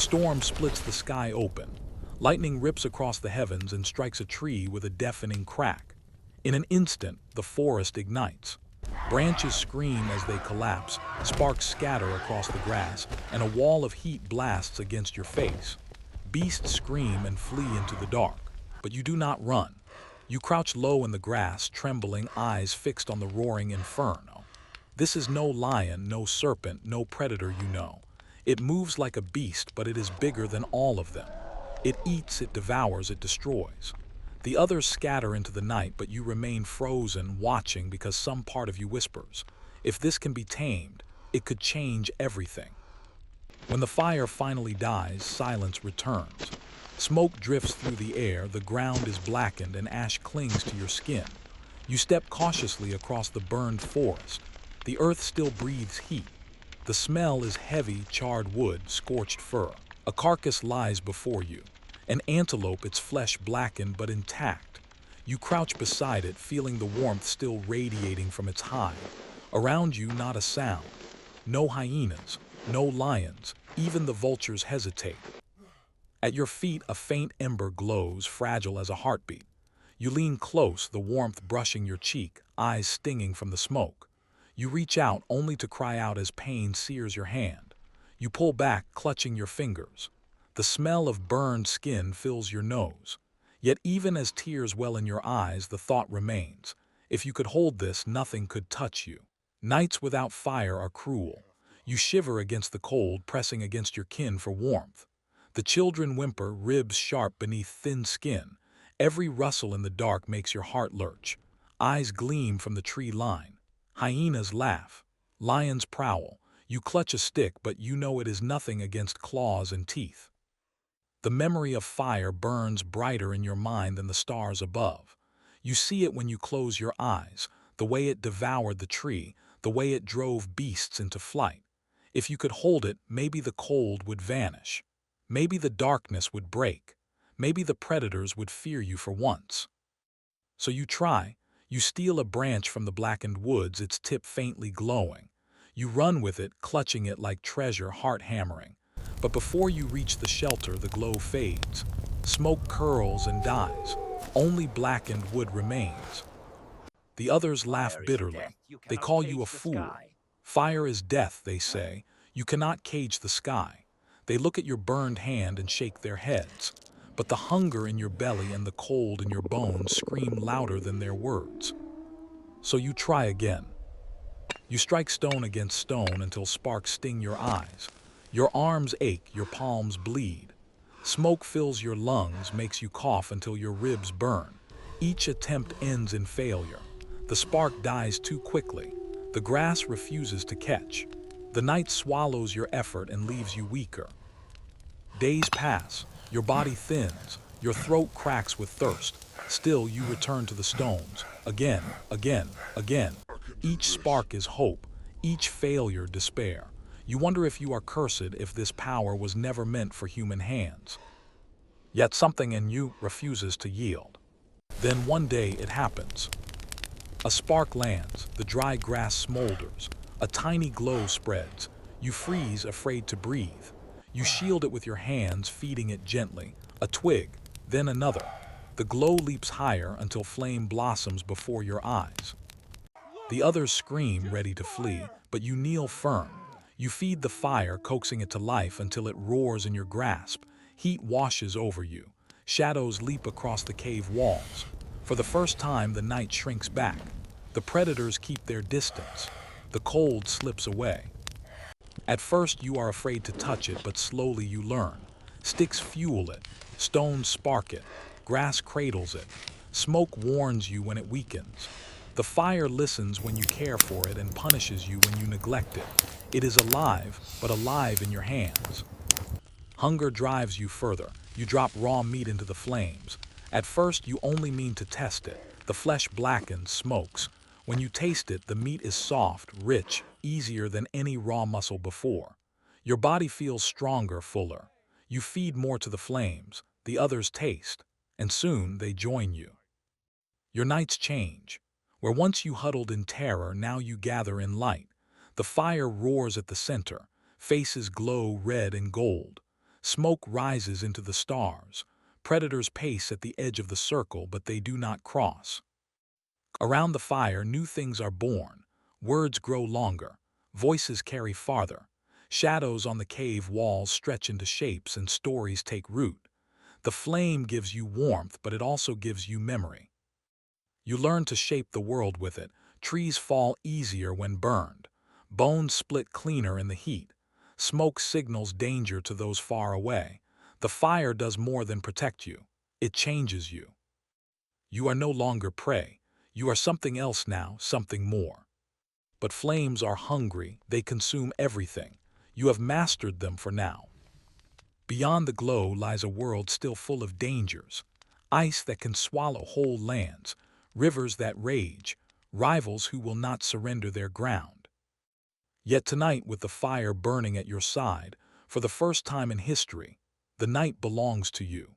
storm splits the sky open. Lightning rips across the heavens and strikes a tree with a deafening crack. In an instant, the forest ignites. Branches scream as they collapse, sparks scatter across the grass, and a wall of heat blasts against your face. Beasts scream and flee into the dark, but you do not run. You crouch low in the grass, trembling, eyes fixed on the roaring inferno. This is no lion, no serpent, no predator you know. It moves like a beast, but it is bigger than all of them. It eats, it devours, it destroys. The others scatter into the night, but you remain frozen, watching because some part of you whispers, if this can be tamed, it could change everything. When the fire finally dies, silence returns. Smoke drifts through the air, the ground is blackened, and ash clings to your skin. You step cautiously across the burned forest. The earth still breathes heat. The smell is heavy, charred wood, scorched fur. A carcass lies before you. An antelope, its flesh blackened but intact. You crouch beside it, feeling the warmth still radiating from its hide. Around you, not a sound. No hyenas, no lions, even the vultures hesitate. At your feet, a faint ember glows, fragile as a heartbeat. You lean close, the warmth brushing your cheek, eyes stinging from the smoke. You reach out only to cry out as pain sears your hand. You pull back, clutching your fingers. The smell of burned skin fills your nose. Yet even as tears well in your eyes, the thought remains. If you could hold this, nothing could touch you. Nights without fire are cruel. You shiver against the cold, pressing against your kin for warmth. The children whimper, ribs sharp beneath thin skin. Every rustle in the dark makes your heart lurch. Eyes gleam from the tree line. Hyenas laugh. Lions prowl. You clutch a stick, but you know it is nothing against claws and teeth. The memory of fire burns brighter in your mind than the stars above. You see it when you close your eyes, the way it devoured the tree, the way it drove beasts into flight. If you could hold it, maybe the cold would vanish. Maybe the darkness would break. Maybe the predators would fear you for once. So you try. You steal a branch from the blackened woods, its tip faintly glowing. You run with it, clutching it like treasure, heart hammering. But before you reach the shelter, the glow fades. Smoke curls and dies. Only blackened wood remains. The others laugh bitterly. They call you a fool. Fire is death, they say. You cannot cage the sky. They look at your burned hand and shake their heads. But the hunger in your belly and the cold in your bones scream louder than their words. So you try again. You strike stone against stone until sparks sting your eyes. Your arms ache, your palms bleed. Smoke fills your lungs, makes you cough until your ribs burn. Each attempt ends in failure. The spark dies too quickly. The grass refuses to catch. The night swallows your effort and leaves you weaker. Days pass. Your body thins. Your throat cracks with thirst. Still, you return to the stones. Again, again, again. Each spark is hope. Each failure, despair. You wonder if you are cursed, if this power was never meant for human hands. Yet something in you refuses to yield. Then one day it happens. A spark lands, the dry grass smolders, a tiny glow spreads. You freeze, afraid to breathe. You shield it with your hands, feeding it gently. A twig, then another. The glow leaps higher until flame blossoms before your eyes. The others scream, ready to flee, but you kneel firm. You feed the fire, coaxing it to life until it roars in your grasp. Heat washes over you. Shadows leap across the cave walls. For the first time, the night shrinks back. The predators keep their distance. The cold slips away. At first, you are afraid to touch it, but slowly you learn. Sticks fuel it. Stones spark it. Grass cradles it. Smoke warns you when it weakens. The fire listens when you care for it and punishes you when you neglect it. It is alive, but alive in your hands. Hunger drives you further. You drop raw meat into the flames. At first, you only mean to test it. The flesh blackens, smokes. When you taste it, the meat is soft, rich, easier than any raw muscle before. Your body feels stronger, fuller. You feed more to the flames. The others taste, and soon they join you. Your nights change. Where once you huddled in terror, now you gather in light. The fire roars at the center. Faces glow red and gold. Smoke rises into the stars. Predators pace at the edge of the circle, but they do not cross. Around the fire, new things are born. Words grow longer. Voices carry farther. Shadows on the cave walls stretch into shapes and stories take root. The flame gives you warmth, but it also gives you memory. You learn to shape the world with it. Trees fall easier when burned. Bones split cleaner in the heat. Smoke signals danger to those far away. The fire does more than protect you. It changes you. You are no longer prey. You are something else now, something more. But flames are hungry. They consume everything. You have mastered them for now. Beyond the glow lies a world still full of dangers. Ice that can swallow whole lands. Rivers that rage. Rivals who will not surrender their ground. Yet tonight, with the fire burning at your side, for the first time in history, the night belongs to you.